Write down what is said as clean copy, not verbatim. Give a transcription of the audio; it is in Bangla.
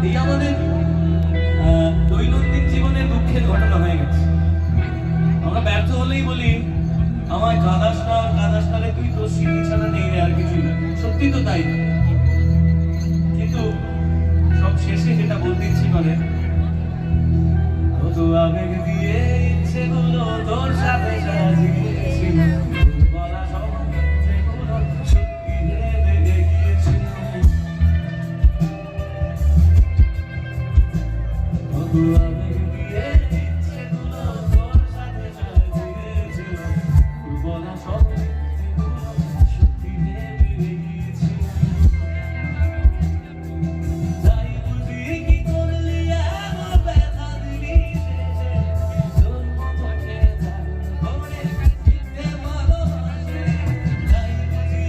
এই আমাদের দৈনন্দিন জীবনে দুঃখের ঘটনা হয়ে গেছে। আমরা ব্যর্থ হলেই বলি আমায় কাঁদাস না রে, তুই তো স্মৃতি ছাড়া নেই রে, আর কিছুই না। সত্যি তো তাই, কিন্তু সব শেষে যেটা বলতে ইচ্ছি করে, কত আবেগ দিয়ে ইচ্ছেগুলো তোর সাথে